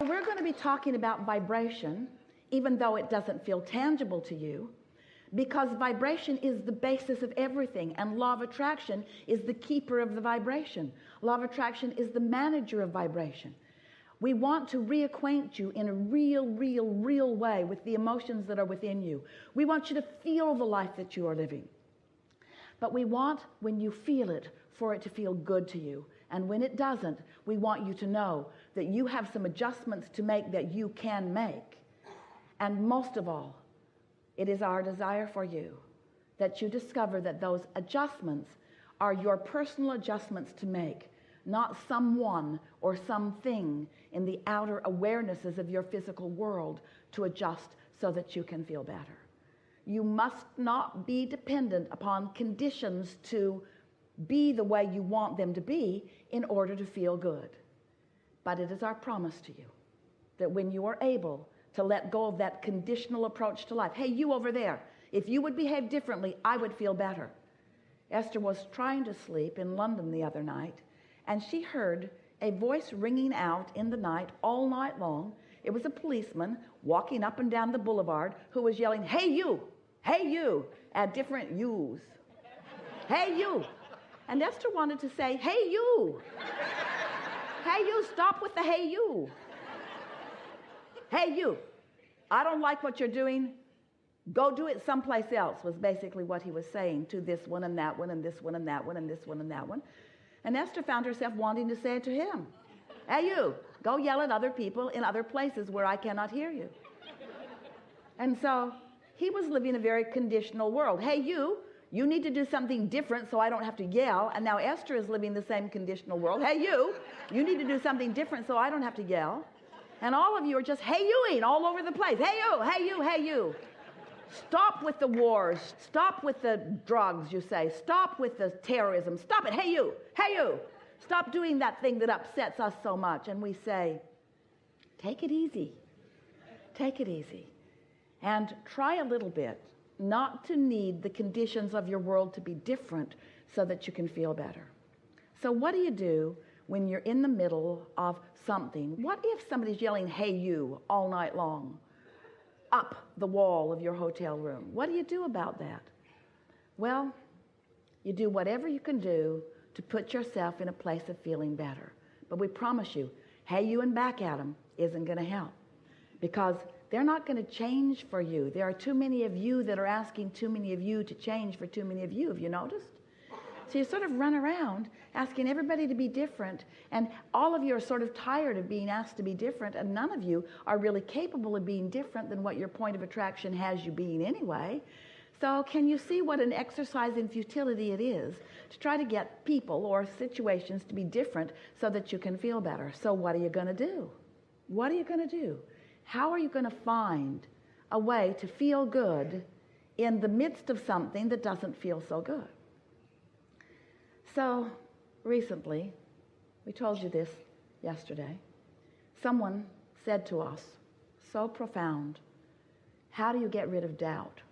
We're going to be talking about vibration, even though it doesn't feel tangible to you, because vibration is the basis of everything, and law of attraction is the keeper of the vibration. Law of attraction is the manager of vibration. We want to reacquaint you in a real way with the emotions that are within you. We want you to feel the life that you are living. But we want, when you feel it, for it to feel good to you. And when it doesn't, we want you to know that you have some adjustments to make that you can make. And most of all, it is our desire for you that you discover that those adjustments are your personal adjustments to make, not someone or something in the outer awarenesses of your physical world to adjust so that you can feel better. You must not be dependent upon conditions to be the way you want them to be in order to feel good. But it is our promise to you that when you are able to let go of that conditional approach to life, hey, you over there, if you would behave differently, I would feel better. Esther was trying to sleep in London the other night, and she heard a voice ringing out in the night all night long. It was a policeman walking up and down the boulevard who was yelling, hey you, at different yous. Hey you. And Esther wanted to say, hey you. Hey you, stop with the hey you. Hey you, I don't like what you're doing. Go do it someplace else, was basically what he was saying to this one and that one and this one and that one and this one and that one. And Esther found herself wanting to say it to him. Hey you, go yell at other people in other places where I cannot hear you. And so he was living a very conditional world. Hey you need to do something different so I don't have to yell. And now Esther is living the same conditional world. Hey you need to do something different so I don't have to yell. And all of you are just hey-youing all over the place. Hey you, hey you, hey you. Stop with the wars. Stop with the drugs, you say. Stop with the terrorism. Stop it. Hey you, hey you. Stop doing that thing that upsets us so much. And we say, take it easy. Take it easy. And try a little bit not to need the conditions of your world to be different so that you can feel better. So what do you do when you're in the middle of something? What if somebody's yelling, hey you, all night long, up the wall of your hotel room? What do you do about that? Well, you do whatever you can do to put yourself in a place of feeling better. But we promise you, hey you and back at them isn't going to help, because they're not going to change for you. There are too many of you that are asking too many of you to change for too many of you. Have you noticed? So you sort of run around asking everybody to be different, and all of you are sort of tired of being asked to be different, and none of you are really capable of being different than what your point of attraction has you being anyway. So can you see what an exercise in futility it is to try to get people or situations to be different so that you can feel better? So what are you going to do? What are you going to do? How are you going to find a way to feel good in the midst of something that doesn't feel so good? So recently, we told you this yesterday, someone said to us, so profound, how do you get rid of doubt?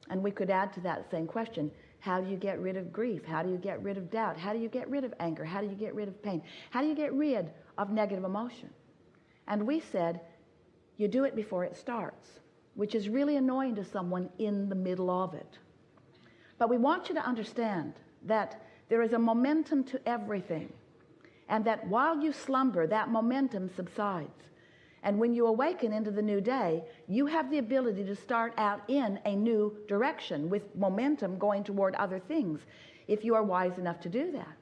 And we could add to that same question, how do you get rid of grief? How do you get rid of doubt? How do you get rid of anger? How do you get rid of pain? How do you get rid of negative emotion? And we said, you do it before it starts, which is really annoying to someone in the middle of it. But we want you to understand that there is a momentum to everything, and that while you slumber, that momentum subsides. And when you awaken into the new day, you have the ability to start out in a new direction with momentum going toward other things, if you are wise enough to do that.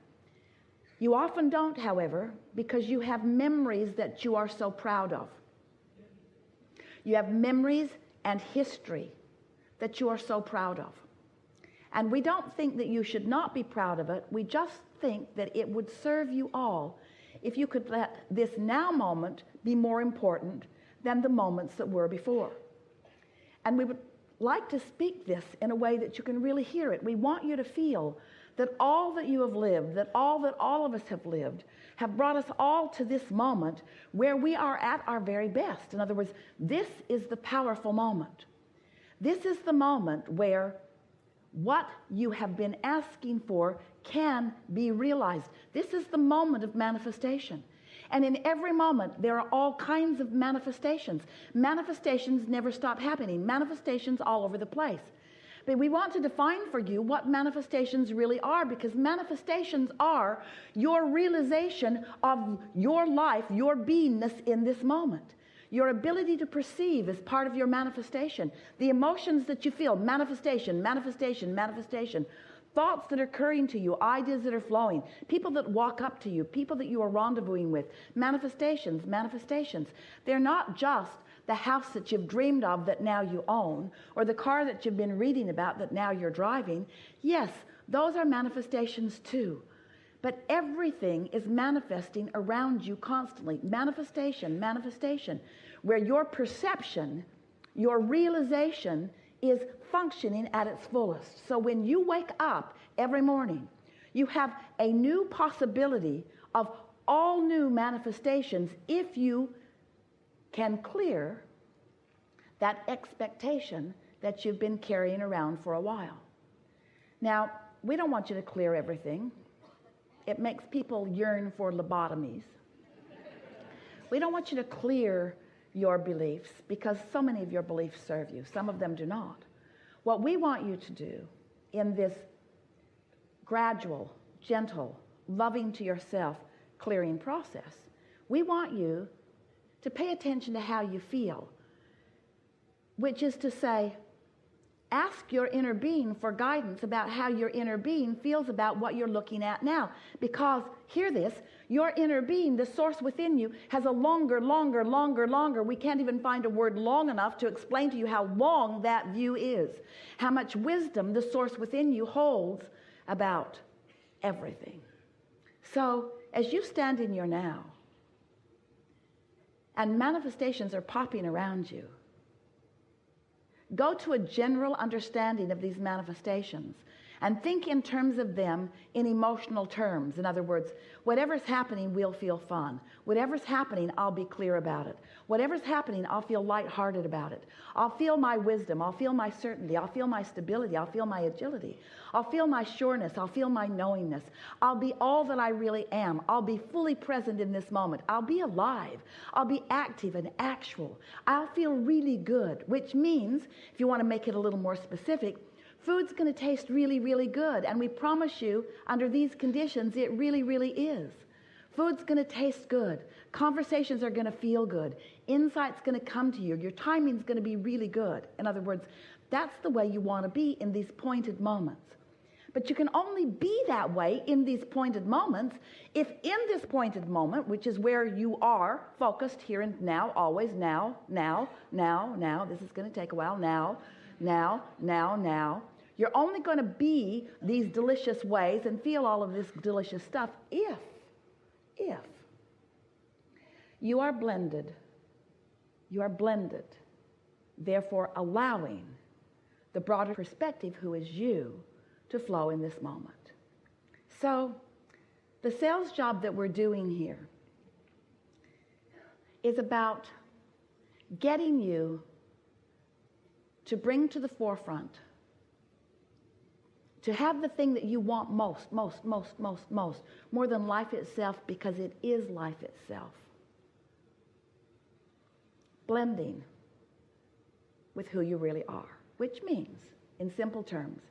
You often don't, however, because you have memories that you are so proud of. You have memories and history that you are so proud of. And we don't think that you should not be proud of it. We just think that it would serve you all if you could let this now moment be more important than the moments that were before. And we would like to speak this in a way that you can really hear it. We want you to feel that all that you have lived, that all of us have lived, have brought us all to this moment where we are at our very best. In other words, this is the powerful moment. This is the moment where what you have been asking for can be realized. This is the moment of manifestation. And in every moment, there are all kinds of manifestations. Manifestations never stop happening. Manifestations all over the place. But we want to define for you what manifestations really are, because manifestations are your realization of your life, your beingness in this moment. Your ability to perceive is part of your manifestation. The emotions that you feel, manifestation, manifestation, manifestation. Thoughts that are occurring to you, ideas that are flowing, people that walk up to you, people that you are rendezvousing with, manifestations, manifestations. They're not just the house that you've dreamed of that now you own, or the car that you've been reading about that now you're driving. Yes, those are manifestations too. But everything is manifesting around you constantly. Manifestation, manifestation, where your perception, your realization is functioning at its fullest. So when you wake up every morning, you have a new possibility of all new manifestations if you can clear that expectation that you've been carrying around for a while. Now, we don't want you to clear everything. It makes people yearn for lobotomies. We don't want you to clear your beliefs, because so many of your beliefs serve you. Some of them do not. What we want you to do in this gradual, gentle, loving to yourself clearing process, we want you to pay attention to how you feel, which is to say, ask your inner being for guidance about how your inner being feels about what you're looking at now. Because, hear this, your inner being, the source within you, has a longer, we can't even find a word long enough to explain to you how long that view is. How much wisdom the source within you holds about everything. So, as you stand in your now, and manifestations are popping around you, go to a general understanding of these manifestations and think in terms of them in emotional terms. In other words, whatever's happening, we'll feel fun. Whatever's happening, I'll be clear about it. Whatever's happening, I'll feel lighthearted about it. I'll feel my wisdom. I'll feel my certainty. I'll feel my stability. I'll feel my agility. I'll feel my sureness. I'll feel my knowingness. I'll be all that I really am. I'll be fully present in this moment. I'll be alive. I'll be active and actual. I'll feel really good, which means, if you want to make it a little more specific, food's going to taste really, really good. And we promise you, under these conditions, it really, really is. Food's going to taste good. Conversations are going to feel good. Insight's going to come to you. Your timing's going to be really good. In other words, that's the way you want to be in these pointed moments. But you can only be that way in these pointed moments if in this pointed moment, which is where you are focused here and now, always now, this is going to take a while, now, you're only going to be these delicious ways and feel all of this delicious stuff if you are blended, therefore allowing the broader perspective, who is you, to flow in this moment. So the sales job that we're doing here is about getting you to bring to the forefront, to have the thing that you want most, more than life itself, because it is life itself. Blending with who you really are, which means, in simple terms,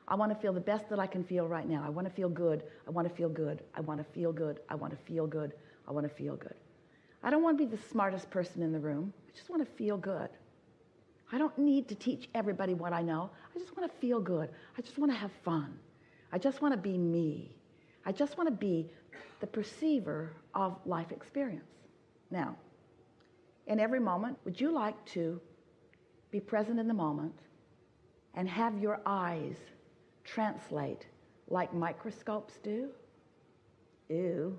I want to feel the best that I can feel right now. I want to feel good. I want to feel good. I want to feel good. I want to feel good. I want to feel good. I don't want to be the smartest person in the room. I just want to feel good. I don't need to teach everybody what I know. I just want to feel good. I just want to have fun. I just want to be me. I just want to be the perceiver of life experience. Now, in every moment, would you like to be present in the moment and have your eyes translate like microscopes do? Ew.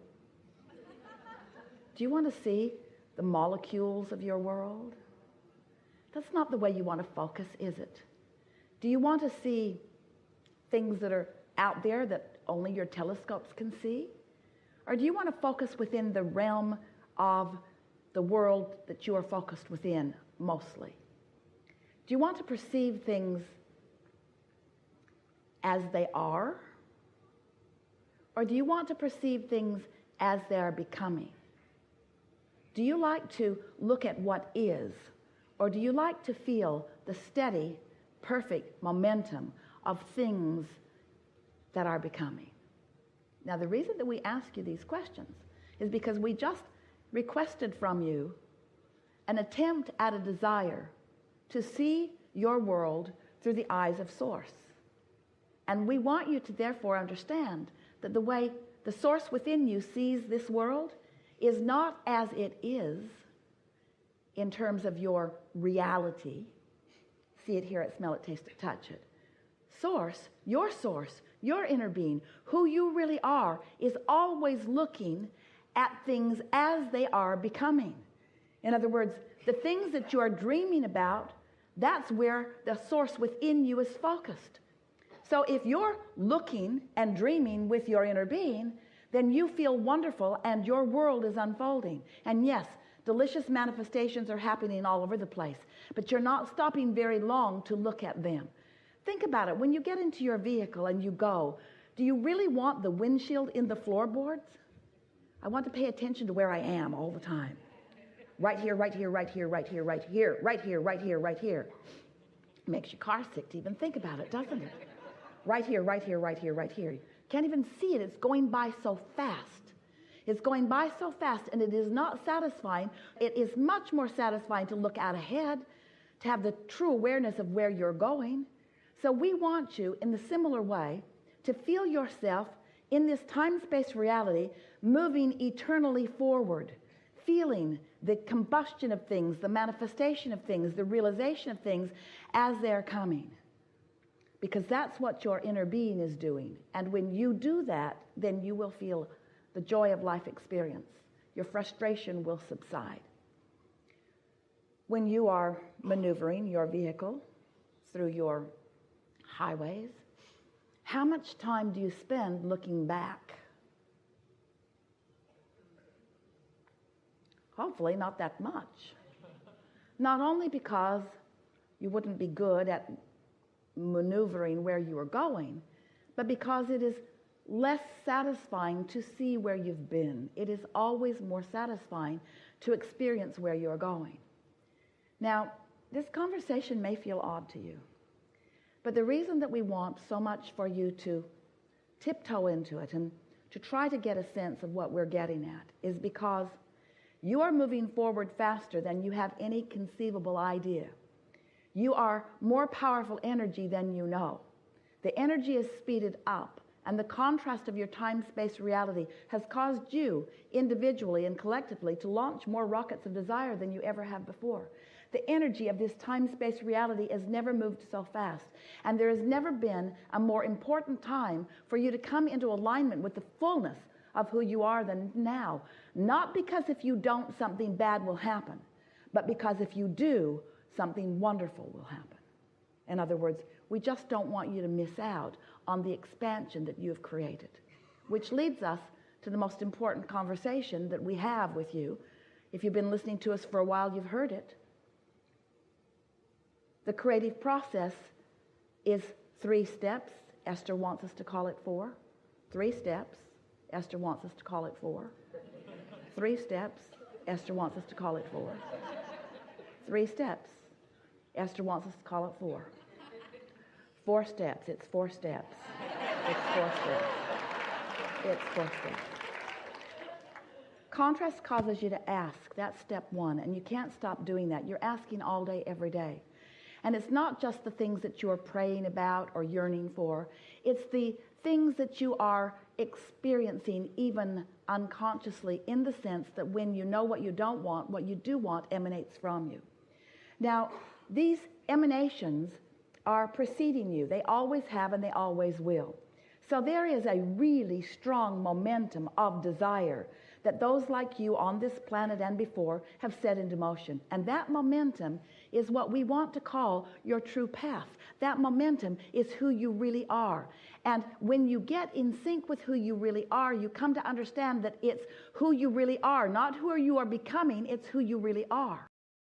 Do you want to see the molecules of your world? That's not the way you want to focus, is it? Do you want to see things that are out there that only your telescopes can see? Or do you want to focus within the realm of the world that you are focused within mostly? Do you want to perceive things as they are? Or do you want to perceive things as they are becoming? Do you like to look at what is, or do you like to feel the steady, perfect momentum of things that are becoming? Now, the reason that we ask you these questions is because we just requested from you an attempt at a desire to see your world through the eyes of Source. And we want you to therefore understand that the way the Source within you sees this world is not as it is in terms of your reality. See it, hear it, smell it, taste it, touch it. Source, your inner being, who you really are, is always looking at things as they are becoming. In other words, the things that you are dreaming about, that's where the Source within you is focused. So if you're looking and dreaming with your inner being, then you feel wonderful and your world is unfolding. And yes, delicious manifestations are happening all over the place, but you're not stopping very long to look at them. Think about it. When you get into your vehicle and you go, do you really want the windshield in the floorboards? I want to pay attention to where I am all the time. Right here, right here, right here, right here, right here, right here, right here, right here. Makes your car sick to even think about it, doesn't it? Right here, right here, right here, right here. Can't even see it. It's going by so fast. It's going by so fast, and it is not satisfying. It is much more satisfying to look out ahead, to have the true awareness of where you're going. So we want you, in the similar way, to feel yourself in this time-space reality moving eternally forward, feeling the combustion of things, the manifestation of things, the realization of things as they're coming. Because that's what your inner being is doing. And when you do that, then you will feel the joy of life experience. Your frustration will subside. When you are maneuvering your vehicle through your highways, how much time do you spend looking back? Hopefully not that much. Not only because you wouldn't be good at maneuvering where you are going, but because it is less satisfying to see where you've been. It is always more satisfying to experience where you're going. Now, this conversation may feel odd to you, but the reason that we want so much for you to tiptoe into it and to try to get a sense of what we're getting at is because you are moving forward faster than you have any conceivable idea. You are more powerful energy than you know. The energy is speeded up, and the contrast of your time-space reality has caused you individually and collectively to launch more rockets of desire than you ever have before. The energy of this time-space reality has never moved so fast, and there has never been a more important time for you to come into alignment with the fullness of who you are than now. Not because if you don't, something bad will happen, but because if you do, something wonderful will happen. In other words, we just don't want you to miss out on the expansion that you have created, which leads us to the most important conversation that we have with you. If you've been listening to us for a while, you've heard it. The creative process is 3 steps. Esther wants us to call it 4. 3 steps. Esther wants us to call it 4. 3 steps. Esther wants us to call it 4. 3 steps. Esther wants us to call it 4. 4 steps. It's 4 steps. It's 4 steps. It's 4 steps. Contrast causes you to ask. That's step 1. And you can't stop doing that. You're asking all day, every day. And it's not just the things that you are praying about or yearning for. It's the things that you are experiencing even unconsciously, in the sense that when you know what you don't want, what you do want emanates from you. Now, these emanations are preceding you. They always have and they always will. So there is a really strong momentum of desire that those like you on this planet and before have set into motion. And that momentum is what we want to call your true path. That momentum is who you really are. And when you get in sync with who you really are, you come to understand that it's who you really are, not who you are becoming, it's who you really are.